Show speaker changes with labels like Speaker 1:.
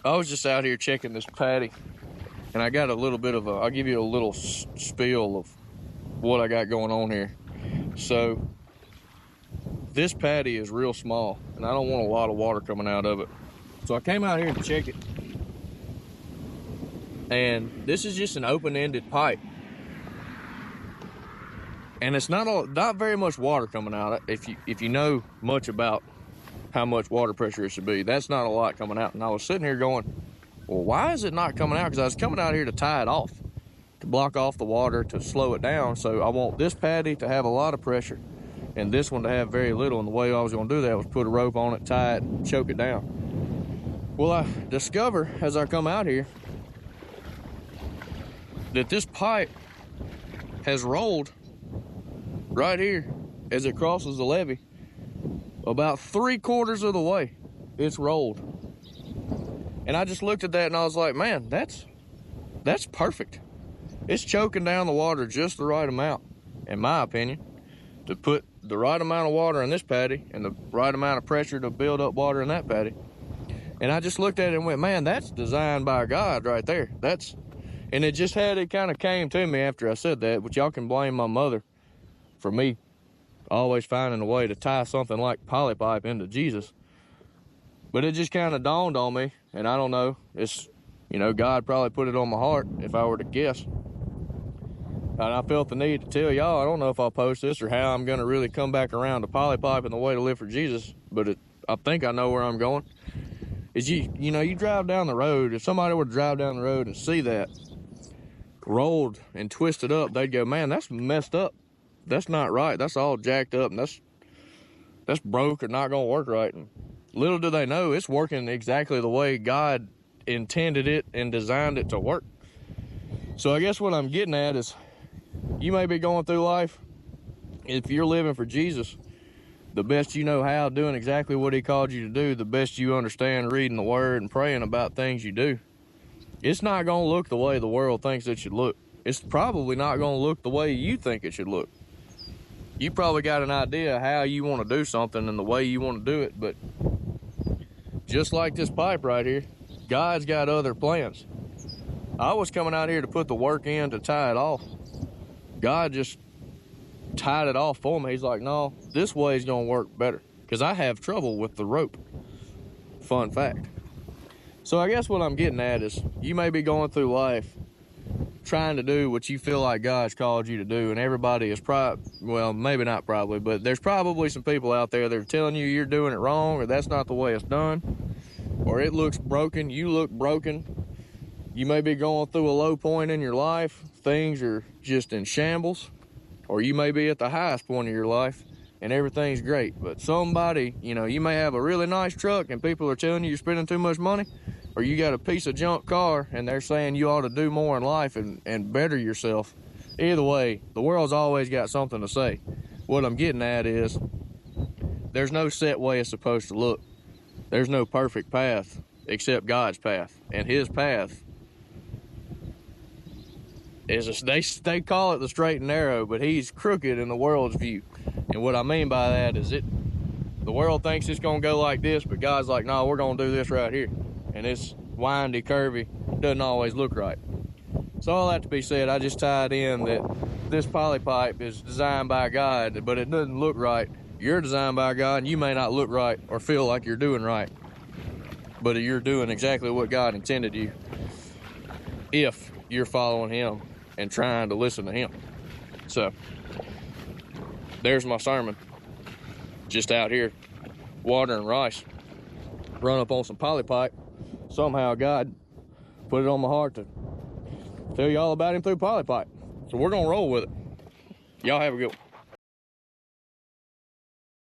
Speaker 1: I was just out here checking this paddy, and I got a little bit of I'll give you a little spiel of what I got going on here. So this paddy is real small, and I don't want a lot of water coming out of it. So I came out here to check it, and this is just an open-ended pipe, and it's not very much water coming out. If you know much about how much water pressure it should be, that's not a lot coming out. And I was sitting here going, well, why is it not coming out? Because I was coming out here to tie it off, to block off the water, to slow it down. So I want this paddy to have a lot of pressure and this one to have very little. And the way I was going to do that was put a rope on it, tie it, and choke it down. Well, I discover as I come out here that this pipe has rolled right here as it crosses the levee. About 3/4 of the way it's rolled. And I just looked at that and I was like, man, that's perfect. It's choking down the water just the right amount, in my opinion, to put the right amount of water in this paddy and the right amount of pressure to build up water in that paddy. And I just looked at it and went, man, that's designed by God right there. And it just it kind of came to me after I said that, but y'all can blame my mother for me always finding a way to tie something like poly pipe into Jesus. But it just kind of dawned on me, and I don't know, it's, God probably put it on my heart if I were to guess. And I felt the need to tell y'all, I don't know if I'll post this or how I'm going to really come back around to poly pipe and the way to live for Jesus, but I think I know where I'm going. Is you drive down the road, if somebody were to drive down the road and see that rolled and twisted up, they'd go, man, that's messed up. That's not right. That's all jacked up, and that's broke or not gonna work right. And little do they know, it's working exactly the way God intended it and designed it to work. So I guess what I'm getting at is, you may be going through life, if you're living for Jesus, the best you know how, doing exactly what he called you to do, the best you understand reading the word and praying about things you do, it's not gonna look the way the world thinks it should look. It's probably not gonna look the way you think it should look. You probably got an idea of how you want to do something and the way you want to do it, but just like this pipe right here, God's got other plans. I was coming out here to put the work in to tie it off. God just tied it off for me. He's like, no, this way is going to work better, because I have trouble with the rope. Fun fact. So I guess what I'm getting at is, you may be going through life trying to do what you feel like God's called you to do, and everybody is well, maybe not probably, but there's probably some people out there that are telling you you're doing it wrong, or that's not the way it's done, or it looks broken, you look broken. You may be going through a low point in your life, things are just in shambles, or you may be at the highest point of your life and everything's great, but somebody, you may have a really nice truck and people are telling you you're spending too much money, or you got a piece of junk car and they're saying you ought to do more in life and better yourself. Either way, the world's always got something to say. What I'm getting at is, there's no set way it's supposed to look. There's no perfect path except God's path, and his path is they call it the straight and narrow, but he's crooked in the world's view. And what I mean by that is, the world thinks it's gonna go like this, but God's like, no, we're gonna do this right here. And it's windy, curvy, doesn't always look right. So all that to be said, I just tied in that this poly pipe is designed by God, but it doesn't look right. You're designed by God, and you may not look right or feel like you're doing right, but you're doing exactly what God intended you, if you're following him and trying to listen to him. So there's my sermon. Just out here watering rice, run up on some poly pipe. Somehow God put it on my heart to tell you all about him through poly pipe. So we're gonna roll with it. Y'all have a good one.